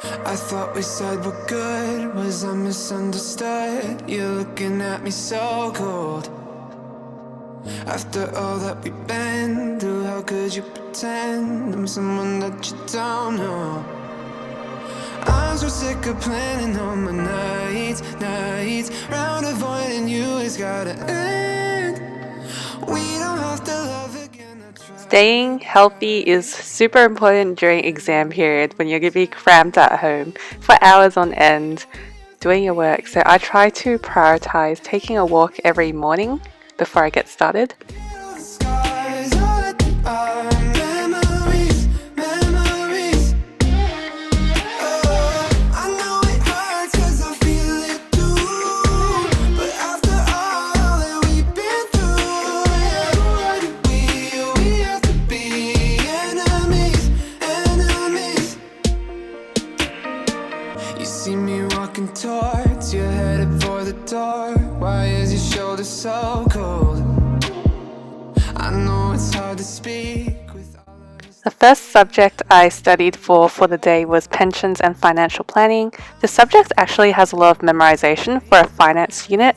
I thought we said we're good, was I misunderstood? You're looking at me so cold. After all that we've been through, how could you pretend I'm someone that you don't know? I'm so sick of planning all my nights round avoiding you has gotta end. We don't have to love again. Staying healthy is super important during exam period when you're going to be cramped at home for hours on end doing your work. So I try to prioritize taking a walk every morning before I get started. Towards you, headed for the door. Why is your shoulder so cold? I know it's hard to speak with all of The first subject I studied for the day was pensions and financial planning. The subject actually has a lot of memorization for a finance unit,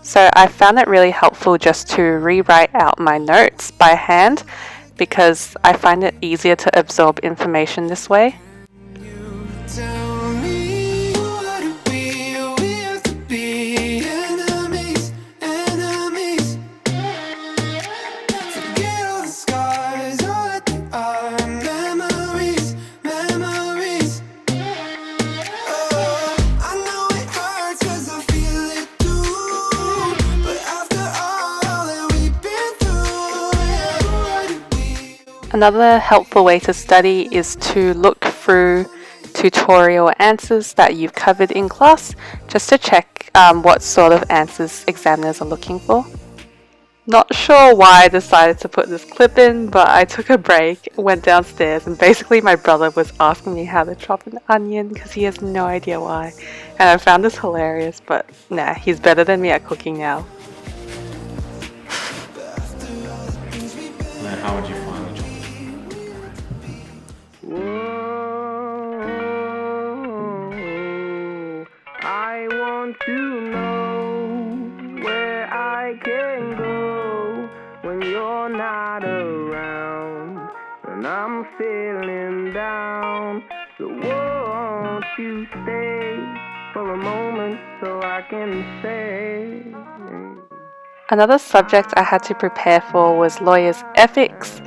so I found it really helpful just to rewrite out my notes by hand because I find it easier to absorb information this way. you. Tell me, what do we have to be enemies? Forget all the scars, all that they are memories. Oh, I know it hurts 'cause I feel it too. But after all that we've been through, yeah, what do we? Another helpful way to study is to look through tutorial answers that you've covered in class just to check what sort of answers examiners are looking for. Not sure why I decided to put this clip in, but I took a break, went downstairs, and basically my brother was asking me how to chop an onion because he has no idea why. And I found this hilarious, but nah, he's better than me at cooking now. And then how would you find the job? I want to know where I can go when you're not around and I'm feeling down. So won't you stay for a moment so I can say. Another subject I had to prepare for was lawyers' ethics.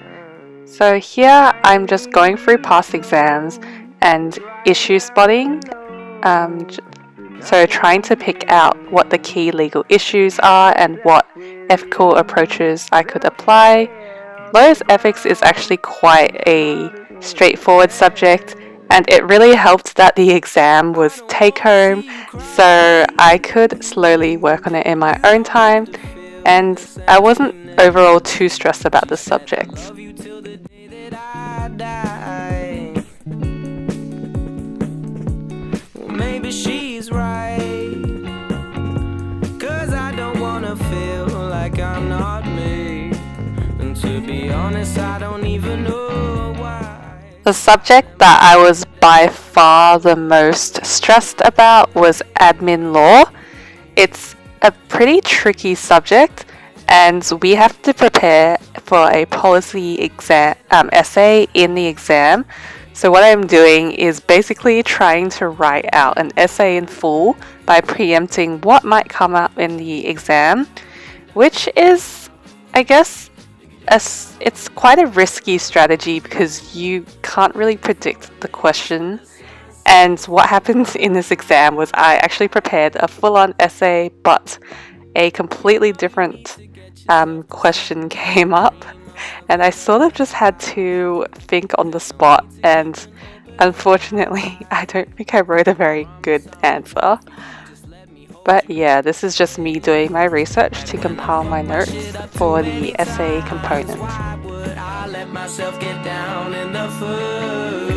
So here I'm just going through past exams and issue spotting. So trying to pick out what the key legal issues are and what ethical approaches I could apply. Lawyers' ethics is actually quite a straightforward subject, and it really helped that the exam was take home, so I could slowly work on it in my own time, and I wasn't overall too stressed about the subject. Maybe she's right, 'cause I don't wanna feel like I'm not me. And to be honest, I don't even know why. The subject that I was by far the most stressed about was admin law. It's a pretty tricky subject, and we have to prepare for a policy essay in the exam. So what I'm doing is basically trying to write out an essay in full by preempting what might come up in the exam, which is, I guess, it's quite a risky strategy because you can't really predict the question. And what happened in this exam was I actually prepared a full-on essay, but a completely different question came up. And I sort of just had to think on the spot, and unfortunately, I don't think I wrote a very good answer. But yeah, this is just me doing my research to compile my notes for the essay component. Why would I let myself get down in the foot?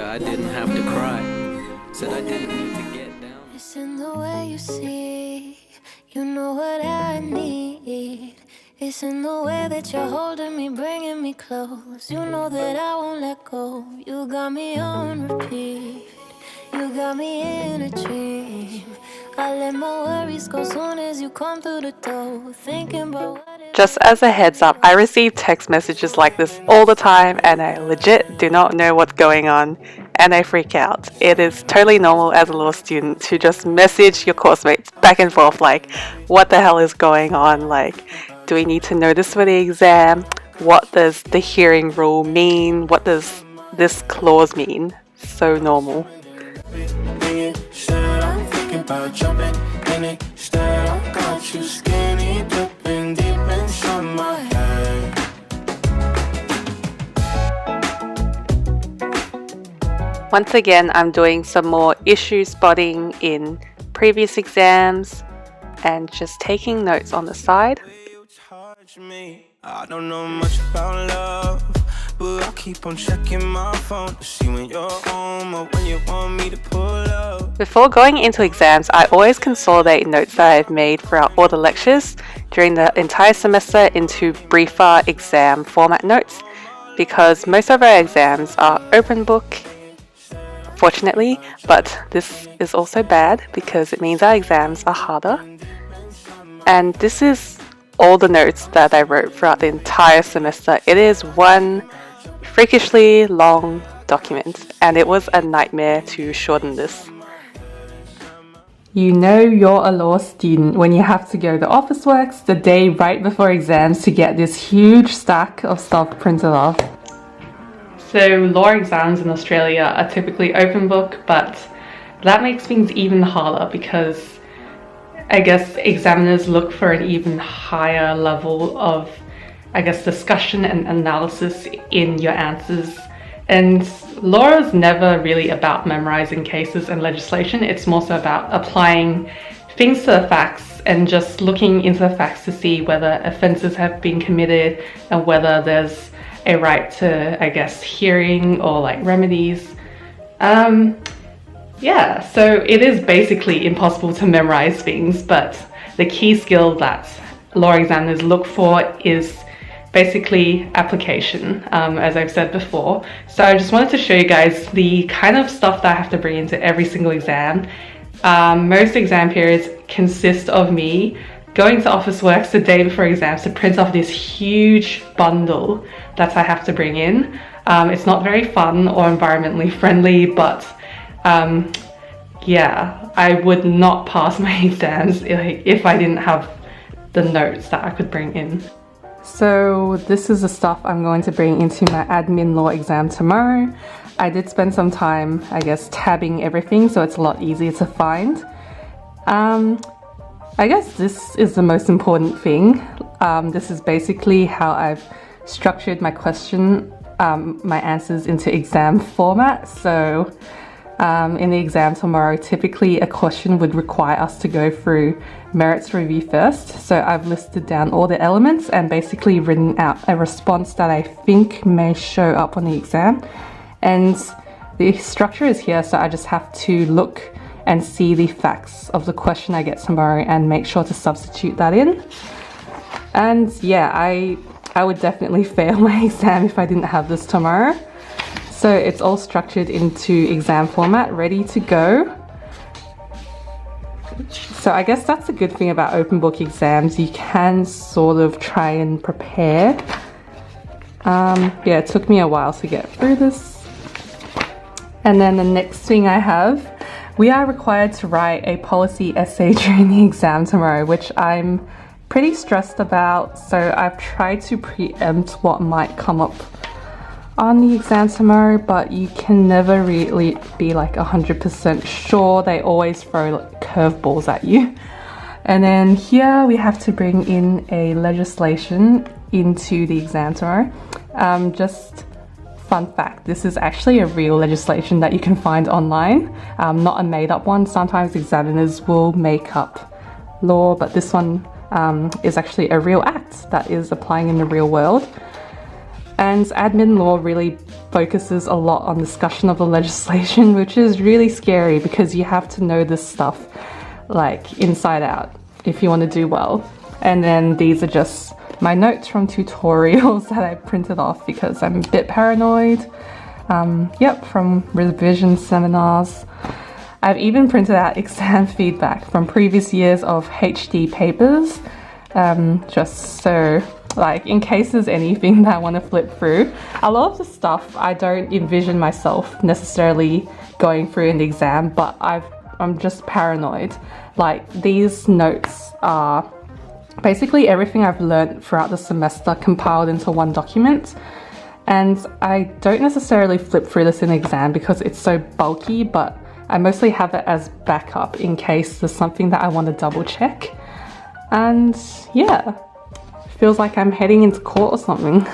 I didn't have to cry. Said I didn't need to get down. It's in the way you see, you know what I need. It's in the way that you're holding me, bringing me close. You know that I won't let go. You got me on repeat. You got me in a dream. I let my worries go soon as you come through the door. Thinking about what it Just as a heads up, I receive text messages like this all the time and I legit do not know what's going on and I freak out. It is totally normal as a law student to just message your course mates back and forth like, what the hell is going on? Like, do we need to know this for the exam? What does the hearing rule mean? What does this clause mean? So normal. I'm thinking about jumping in it. Instead, I got you skinny dipping deep inside my head. Once again, I'm doing some more issue spotting in previous exams and just taking notes on the side. I don't know much about love, but I keep on checking my phone to see when you're home or when you want me to pull up. Before going into exams, I always consolidate notes that I've made throughout all the lectures during the entire semester into briefer exam format notes, because most of our exams are open book, fortunately, but this is also bad because it means our exams are harder. And this is all the notes that I wrote throughout the entire semester. It is one freakishly long document, and it was a nightmare to shorten this. You know you're a law student when you have to go to Officeworks the day right before exams to get this huge stack of stuff printed off. So law exams in Australia are typically open book, but that makes things even harder because I guess examiners look for an even higher level of, discussion and analysis in your answers. And law is never really about memorizing cases and legislation. It's more so about applying things to the facts and just looking into the facts to see whether offences have been committed and whether there's a right to, hearing or like remedies. Yeah, so it is basically impossible to memorize things, but the key skill that law examiners look for is basically application, as I've said before. So I just wanted to show you guys the kind of stuff that I have to bring into every single exam. Most exam periods consist of me going to Officeworks the day before exams to print off this huge bundle that I have to bring in. It's not very fun or environmentally friendly, but yeah, I would not pass my exams if I didn't have the notes that I could bring in. So this is the stuff I'm going to bring into my admin law exam tomorrow. I did spend some time, tabbing everything, so it's a lot easier to find. I guess this is the most important thing. This is basically how I've structured my my answers into exam format. So in the exam tomorrow, typically a question would require us to go through merits review first. So I've listed down all the elements and basically written out a response that I think may show up on the exam. And the structure is here, so I just have to look and see the facts of the question I get tomorrow and make sure to substitute that in. And yeah, I would definitely fail my exam if I didn't have this tomorrow. So it's all structured into exam format, ready to go. So I guess that's a good thing about open book exams. You can sort of try and prepare. Yeah, it took me a while to get through this. And then the next thing I have, we are required to write a policy essay during the exam tomorrow, which I'm pretty stressed about. So I've tried to preempt what might come up on the exam tomorrow, but you can never really be like 100% sure. They always throw like curveballs at you. And then here we have to bring in a legislation into the exam tomorrow. Just fun fact, this is actually a real legislation that you can find online, not a made up one. Sometimes examiners will make up law, but this one is actually a real act that is applying in the real world. And admin law really focuses a lot on discussion of the legislation, which is really scary because you have to know this stuff like inside out if you want to do well. And then these are just my notes from tutorials that I printed off because I'm a bit paranoid. Yep, from revision seminars. I've even printed out exam feedback from previous years of HD papers, just so, like, in case there's anything that I want to flip through. A lot of the stuff I don't envision myself necessarily going through in the exam, but I'm just paranoid. Like, these notes are basically everything I've learned throughout the semester compiled into one document. And I don't necessarily flip through this in exam because it's so bulky, but I mostly have it as backup in case there's something that I want to double check. And yeah, feels like I'm heading into court or something.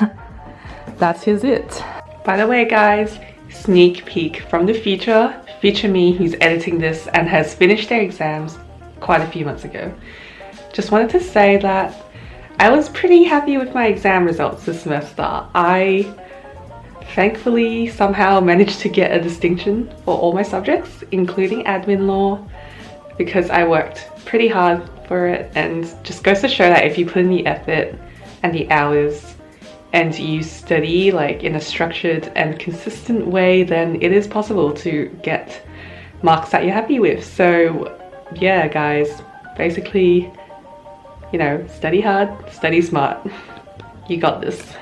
That is it. By the way guys, sneak peek from the future me who's editing this and has finished their exams quite a few months ago. Just wanted to say that I was pretty happy with my exam results this semester. I thankfully somehow managed to get a distinction for all my subjects, including admin law, because I worked pretty hard for it, and just goes to show that if you put in the effort and the hours and you study like in a structured and consistent way, then it is possible to get marks that you're happy with. So yeah guys, basically, you know, study hard, study smart. You got this.